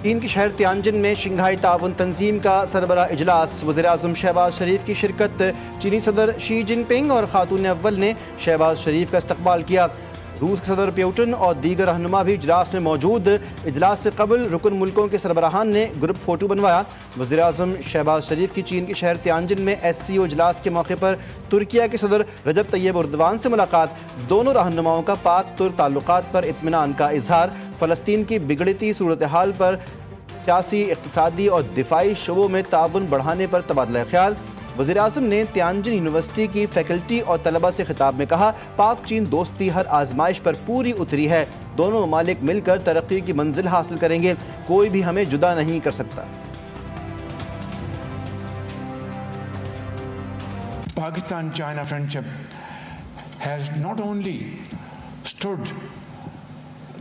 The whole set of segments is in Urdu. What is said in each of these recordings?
چین کے شہر تیانجن میں شنگھائی تعاون تنظیم کا سربراہ اجلاس، وزیراعظم شہباز شریف کی شرکت، چینی صدر شی جن پنگ اور خاتون اول نے شہباز شریف کا استقبال کیا۔ روس کے صدر پیوٹن اور دیگر رہنما بھی اجلاس میں موجود۔ اجلاس سے قبل رکن ملکوں کے سربراہان نے گروپ فوٹو بنوایا۔ وزیراعظم شہباز شریف کی چین کے شہر تیانجن میں SCO اجلاس کے موقع پر ترکیہ کے صدر رجب طیب اردوان سے ملاقات، دونوں رہنماؤں کا پاک ترک تعلقات پر اطمینان کا اظہار، فلسطین کی بگڑتی صورتحال پر سیاسی، اقتصادی اور دفاعی شعبوں میں تعاون بڑھانے پر تبادلہ خیال۔ وزیراعظم نے تیانجن یونیورسٹی کی فیکلٹی اور طلبہ سے خطاب میں کہا، پاک چین دوستی ہر آزمائش پر پوری اتری ہے، دونوں ممالک مل کر ترقی کی منزل حاصل کریں گے، کوئی بھی ہمیں جدا نہیں کر سکتا۔ Pakistan-China friendship has not only stood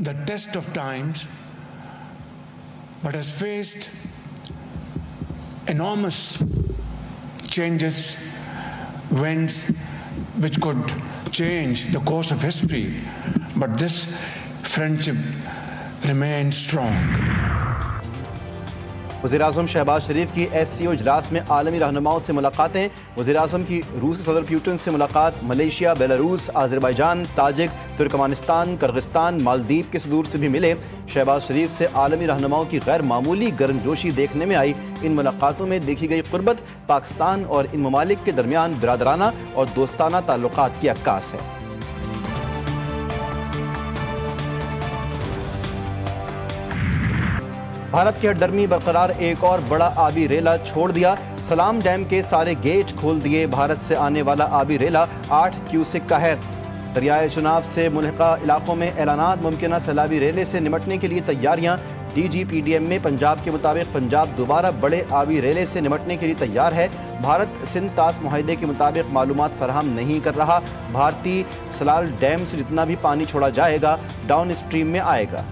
the test of times, but has faced enormous changes, winds which could change the course of history, but this friendship remains strong. وزیراعظم شہباز شریف کی SCO اجلاس میں عالمی رہنماؤں سے ملاقاتیں، وزیراعظم کی روس کے صدر پیوٹن سے ملاقات، Malaysia, Belarus, Azerbaijan, Tajik, Turkmenistan, Kyrgyzstan, Maldives کے صدور سے بھی ملے۔ شہباز شریف سے عالمی رہنماؤں کی غیر معمولی گرمجوشی دیکھنے میں آئی۔ ان ملاقاتوں میں دیکھی گئی قربت پاکستان اور ان ممالک کے درمیان برادرانہ اور دوستانہ تعلقات کی عکاس ہے۔ بھارت کی ہٹ-درمی برقرار، ایک اور بڑا آبی ریلا چھوڑ دیا، سلام ڈیم کے سارے گیٹ کھول دیے۔ بھارت سے آنے والا آبی ریلا 8 کیوسک کا ہے۔ دریائے چناب سے ملحقہ علاقوں میں اعلانات، ممکنہ سیلابی ریلے سے نمٹنے کے لیے تیاریاں۔ DGPDM میں پنجاب کے مطابق پنجاب دوبارہ بڑے آبی ریلے سے نمٹنے کے لیے تیار ہے۔ بھارت سندھ طاس معاہدے کے مطابق معلومات فراہم نہیں کر رہا۔ بھارتی سلال ڈیم سے جتنا بھی پانی چھوڑا جائے گا ڈاؤن اسٹریم میں آئے گا۔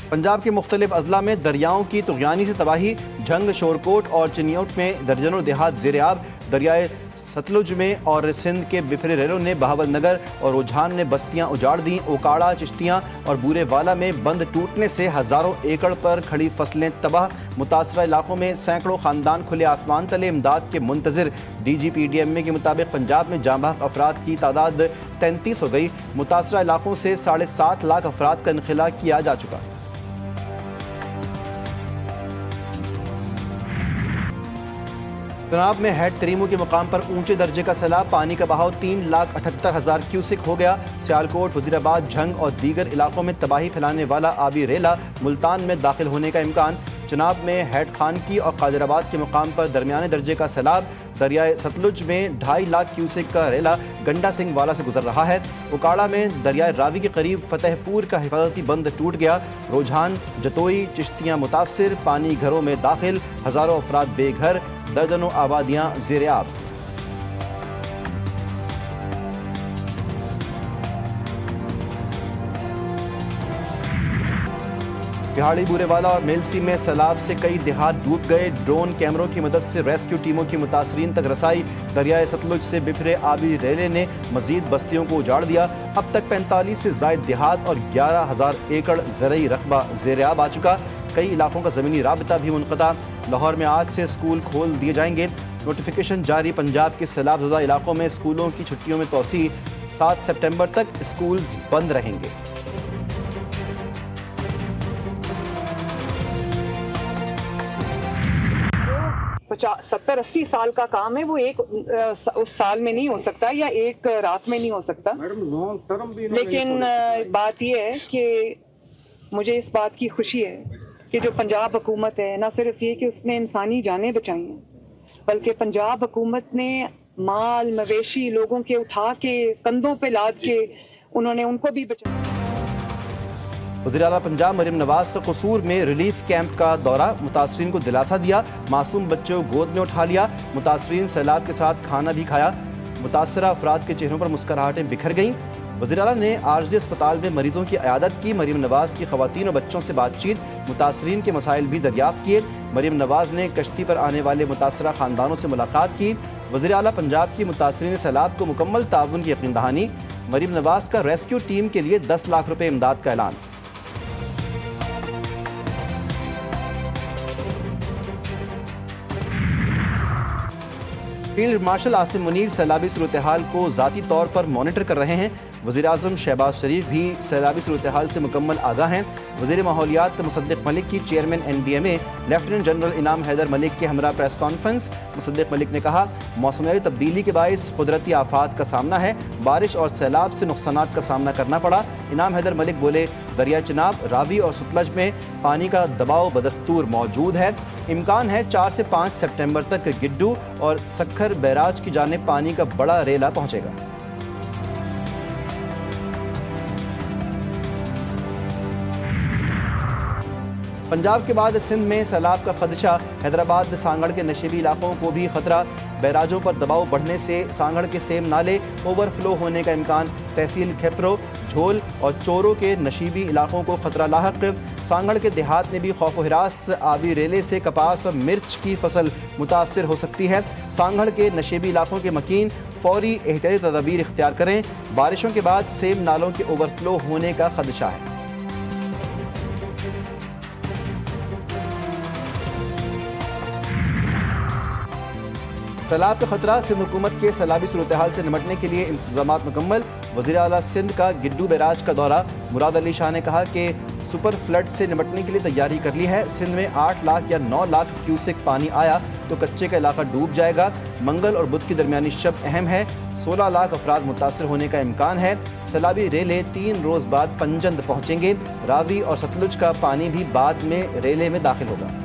پنجاب کے مختلف اضلاع میں دریاؤں کی طغیانی سے تباہی، جھنگ، شورکوٹ اور چنیوٹ میں درجنوں دیہات زیر آب۔ دریائے ستلج میں اور سندھ کے بپھرے ریلوں نے بہاول نگر اور رجحان نے بستیاں اجاڑ دیں۔ اوکاڑا، چشتیاں اور بورے والا میں بند ٹوٹنے سے ہزاروں ایکڑ پر کھڑی فصلیں تباہ۔ متاثرہ علاقوں میں سینکڑوں خاندان کھلے آسمان تلے امداد کے منتظر۔ DGPDM کے مطابق پنجاب میں جاں بحق افراد کی تعداد 33 ہو گئی۔ متاثرہ علاقوں سے 7.5 لاکھ افراد کا انخلاء کیا جا چکا۔ چناب میں ہیڈ تریمو کے مقام پر اونچے درجے کا سیلاب، پانی کا بہاؤ 3,78,000 کیوسک ہو گیا۔ سیالکوٹ، وزیر آباد، جھنگ اور دیگر علاقوں میں تباہی پھیلانے والا آبی ریلا ملتان میں داخل ہونے کا امکان۔ چناب میں ہیڈ خانکی اور قادر آباد کے مقام پر درمیانے درجے کا سیلاب۔ دریائے ستلج میں 2.5 لاکھ کیوسک کا ریلا گنڈا سنگھ والا سے گزر رہا ہے۔ اوکاڑا میں دریائے راوی کے قریب فتح پور کا حفاظتی بند ٹوٹ گیا۔ رجحان، جتوئی، چشتیاں متاثر، پانی گھروں میں داخل، ہزاروں افراد بے گھر، درجنوں آبادیاں زیر آب۔ پہاڑی بورے والا اور میلسی میں سیلاب سے کئی دیہات ڈوب گئے۔ ڈرون کیمروں کی مدد سے ریسکیو ٹیموں کی متاثرین تک رسائی۔ دریائے ستلج سے بپھرے آبی ریلے نے مزید بستیوں کو اجاڑ دیا۔ اب تک 45 سے زائد دیہات اور 11,000 ایکڑ زرعی رقبہ زیر آب آ چکا۔ کئی علاقوں کا زمینی رابطہ بھی منقطع۔ لاہور میں آج سے اسکول کھول دیے جائیں گے۔ نوٹیفیکیشن جاری، پنجاب کے سیلاب زدہ علاقوں میں اسکولوں کی چھٹیوں میں توسیع، 7 سپٹمبر تک اسکولز بند رہیں گے۔ پچاس 70-80 سال کا کام ہے، وہ ایک اس سال میں نہیں ہو سکتا یا ایک رات میں نہیں ہو سکتا۔ لیکن بات یہ ہے کہ مجھے اس بات کی خوشی ہے کہ جو پنجاب حکومت ہے، نہ صرف یہ کہ اس نے انسانی جانیں بچائی ہیں، بلکہ پنجاب حکومت نے مال مویشی لوگوں کے اٹھا کے کندھوں پہ لاد کے انہوں نے ان کو بھی بچایا۔ وزیر اعلیٰ پنجاب مریم نواز کا قصور میں ریلیف کیمپ کا دورہ، متاثرین کو دلاسا دیا، معصوم بچوں کو گود میں اٹھا لیا۔ متاثرین سیلاب کے ساتھ کھانا بھی کھایا۔ متاثرہ افراد کے چہروں پر مسکراہٹیں بکھر گئیں۔ وزیر اعلیٰ نے عارضی اسپتال میں مریضوں کی عیادت کی۔ مریم نواز کی خواتین اور بچوں سے بات چیت، متاثرین کے مسائل بھی دریافت کیے۔ مریم نواز نے کشتی پر آنے والے متاثرہ خاندانوں سے ملاقات کی۔ وزیر اعلیٰ پنجاب کی متاثرین سیلاب کو مکمل تعاون کی یقین دہانی۔ مریم نواز کا ریسکیو ٹیم کے لیے 10 لاکھ روپے امداد کا اعلان۔ فیلڈ مارشل عاصم منیر سیلابی صورتحال کو ذاتی طور پر مانیٹر کر رہے ہیں۔ وزیر اعظم شہباز شریف بھی سیلابی صورتحال سے مکمل آگاہ ہیں۔ وزیر ماحولیات مصدق ملک کی چیئرمین NDMA لیفٹیننٹ جنرل انعام حیدر ملک کے ہمراہ پریس کانفرنس۔ مصدق ملک نے کہا موسمیاتی تبدیلی کے باعث قدرتی آفات کا سامنا ہے، بارش اور سیلاب سے نقصانات کا سامنا کرنا پڑا۔ انعام حیدر ملک بولے دریا چناب، راوی اور ستلج میں پانی کا دباؤ بدستور موجود ہے، امکان ہے 4 سے 5 سپٹمبر تک گڈو اور سکھر بیراج کی جانب پانی کا بڑا ریلا پہنچے گا۔ پنجاب کے بعد سندھ میں سیلاب کا خدشہ، حیدرآباد سانگڑ کے نشیبی علاقوں کو بھی خطرہ، بیراجوں پر دباؤ بڑھنے سے سانگڑ کے سیم نالے اوور فلو ہونے کا امکان، تحصیل کھیپرو، جھول اور چورو کے نشیبی علاقوں کو خطرہ لاحق، سانگڑ کے دیہات میں بھی خوف و ہراس، آبی ریلے سے کپاس اور مرچ کی فصل متاثر ہو سکتی ہے، سانگڑ کے نشیبی علاقوں کے مکین فوری احتیاطی تدابیر اختیار کریں، بارشوں کے بعد سیم نالوں کے اوور فلو ہونے کا خدشہ ہے۔ سیلاب کا خطرہ، سندھ حکومت کے سیلابی صورتحال سے نمٹنے کے لیے انتظامات مکمل، وزیر اعلیٰ سندھ کا گڈو بیراج کا دورہ، مراد علی شاہ نے کہا کہ سپر فلڈ سے نمٹنے کے لیے تیاری کر لی ہے، سندھ میں 8 لاکھ یا 9 لاکھ کیوسک پانی آیا تو کچے کا علاقہ ڈوب جائے گا، منگل اور بدھ کی درمیانی شب اہم ہے، 16 لاکھ افراد متاثر ہونے کا امکان ہے، سیلابی ریلے 3 روز بعد پنجند پہنچیں گے، راوی اور ستلج کا پانی بھی بعد میں ریلے میں داخل ہوگا۔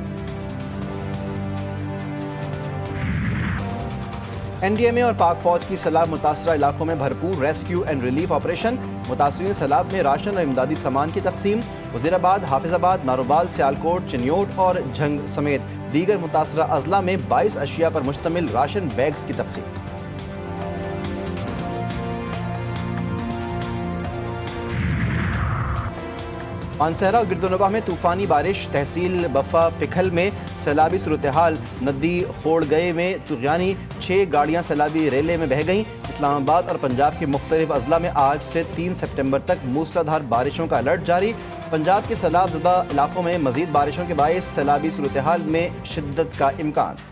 NDMA اور پاک فوج کی سیلاب متاثرہ علاقوں میں بھرپور ریسکیو اینڈ ریلیف آپریشن، متاثرین سیلاب میں راشن اور امدادی سامان کی تقسیم، وزیر آباد، حافظ آباد، ناروبال، سیالکوٹ، چنیوٹ اور جھنگ سمیت دیگر متاثرہ اضلاع میں 22 اشیاء پر مشتمل راشن بیگز کی تقسیم۔ مانسہرہ اور گردونواح میں طوفانی بارش، تحصیل بفا پکھل میں سیلابی صورتحال، ندی خوڑ گئے میں طغیانی، 6 گاڑیاں سیلابی ریلے میں بہہ گئیں، اسلام آباد اور پنجاب کے مختلف اضلاع میں آج سے 3 سپٹمبر تک موسلادھار بارشوں کا الرٹ جاری، پنجاب کے سیلاب زدہ علاقوں میں مزید بارشوں کے باعث سیلابی صورتحال میں شدت کا امکان۔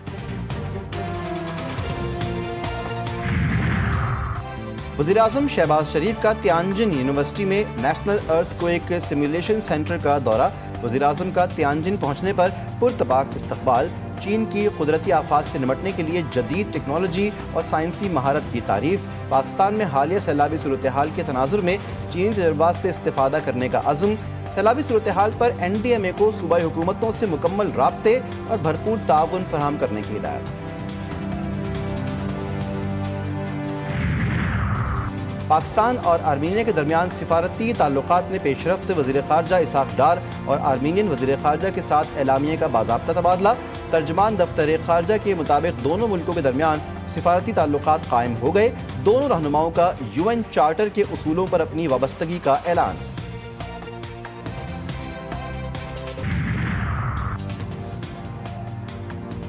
وزیر اعظم شہباز شریف کا تیانجن یونیورسٹی میں نیشنل ارتھ کوئک سیمولیشن سینٹر کا دورہ، وزیر اعظم کا تیانجن پہنچنے پر پرتپاک استقبال، چین کی قدرتی آفات سے نمٹنے کے لیے جدید ٹیکنالوجی اور سائنسی مہارت کی تعریف، پاکستان میں حالیہ سیلابی صورتحال کے تناظر میں چین تجربات سے استفادہ کرنے کا عزم، سیلابی صورتحال پر NDMA کو صوبائی حکومتوں سے مکمل رابطے اور بھرپور تعاون فراہم کرنے کی ہدایت۔ پاکستان اور آرمینیا کے درمیان سفارتی تعلقات میں پیش رفت، وزیر خارجہ اسحاق ڈار اور آرمینین وزیر خارجہ کے ساتھ اعلامیے کا باضابطہ تبادلہ، ترجمان دفتر خارجہ کے مطابق دونوں ملکوں کے درمیان سفارتی تعلقات قائم ہو گئے، دونوں رہنماؤں کا UN چارٹر کے اصولوں پر اپنی وابستگی کا اعلان۔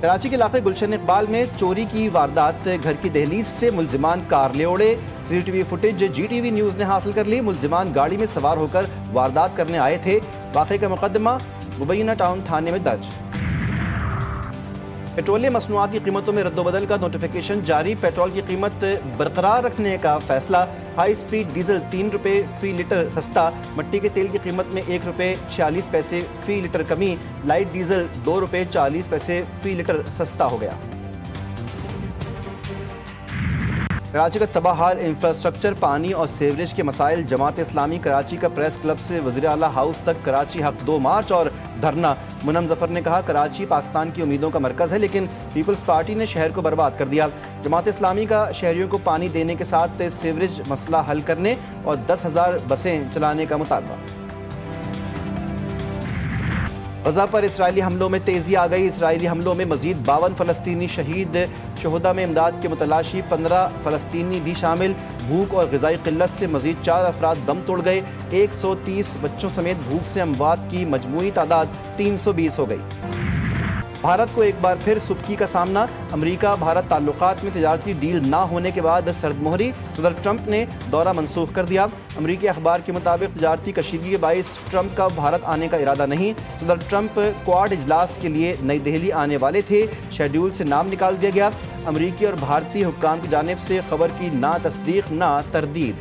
کراچی کے علاقے گلشن اقبال میں چوری کی واردات، گھر کی دہلیز سے ملزمان کار لے اڑے، CCTV فوٹیج GTV نیوز نے حاصل کر لی، ملزمان گاڑی میں سوار ہو کر واردات کرنے آئے تھے، واقعے کا مقدمہ مبینہ ٹاؤن تھانے میں درج۔ پیٹرولیم مصنوعات کی قیمتوں میں رد و بدل کا نوٹیفیکیشن جاری، پیٹرول کی قیمت برقرار رکھنے کا فیصلہ، ہائی سپیڈ ڈیزل 3 روپے فی لیٹر سستا، مٹی کے تیل کی قیمت میں 1 روپے 46 پیسے فی لیٹر کمی، لائٹ ڈیزل 2 روپے 40 پیسے فی لیٹر سستا ہو گیا۔ کراچی کا تباہ حال انفراسٹرکچر، پانی اور سیوریج کے مسائل، جماعت اسلامی کراچی کا پریس کلب سے وزیر اعلیٰ ہاؤس تک کراچی حق 2 مارچ اور دھرنا، منم ظفر نے کہا کراچی پاکستان کی امیدوں کا مرکز ہے لیکن پیپلز پارٹی نے شہر کو برباد کر دیا، جماعت اسلامی کا شہریوں کو پانی دینے کے ساتھ سیوریج مسئلہ حل کرنے اور 10,000 بسیں چلانے کا مطالبہ۔ غزہ پر اسرائیلی حملوں میں تیزی آ گئی، اسرائیلی حملوں میں مزید 52 فلسطینی شہید، شہداء میں امداد کے متلاشی 15 فلسطینی بھی شامل، بھوک اور غذائی قلت سے مزید 4 افراد دم توڑ گئے، 130 بچوں سمیت بھوک سے اموات کی مجموعی تعداد 320 ہو گئی۔ بھارت کو ایک بار پھر سبکی کا سامنا، امریکہ بھارت تعلقات میں تجارتی ڈیل نہ ہونے کے بعد سرد مہری، صدر ٹرمپ نے دورہ منسوخ کر دیا، امریکی اخبار کے مطابق تجارتی کشیدگی کے باعث ٹرمپ کا بھارت آنے کا ارادہ نہیں، صدر ٹرمپ کوآڈ اجلاس کے لیے نئی دہلی آنے والے تھے، شیڈیول سے نام نکال دیا گیا، امریکی اور بھارتی حکام کی جانب سے خبر کی نہ تصدیق نہ تردید۔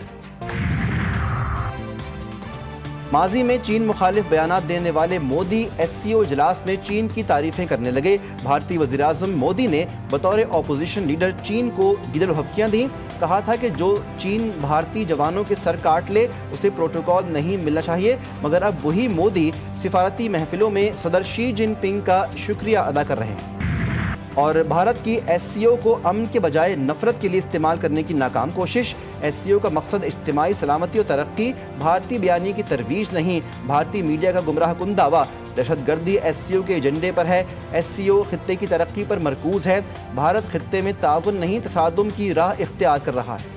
ماضی میں چین مخالف بیانات دینے والے مودی ایس سی او اجلاس میں چین کی تعریفیں کرنے لگے۔ بھارتی وزیراعظم مودی نے بطور اپوزیشن لیڈر چین کو گیدڑ بھبکیاں دیں، کہا تھا کہ جو چین بھارتی جوانوں کے سر کاٹ لے اسے پروٹوکول نہیں ملنا چاہیے، مگر اب وہی مودی سفارتی محفلوں میں صدر شی جن پنگ کا شکریہ ادا کر رہے ہیں۔ اور بھارت کی ایس سی او کو امن کے بجائے نفرت کے لیے استعمال کرنے کی ناکام کوشش۔ ایس سی او کا مقصد اجتماعی سلامتی اور ترقی، بھارتی بیانیے کی ترویج نہیں۔ بھارتی میڈیا کا گمراہ کن دعویٰ دہشت گردی ایس سی او کے ایجنڈے پر ہے۔ ایس سی او خطے کی ترقی پر مرکوز ہے۔ بھارت خطے میں تعاون نہیں تصادم کی راہ اختیار کر رہا ہے۔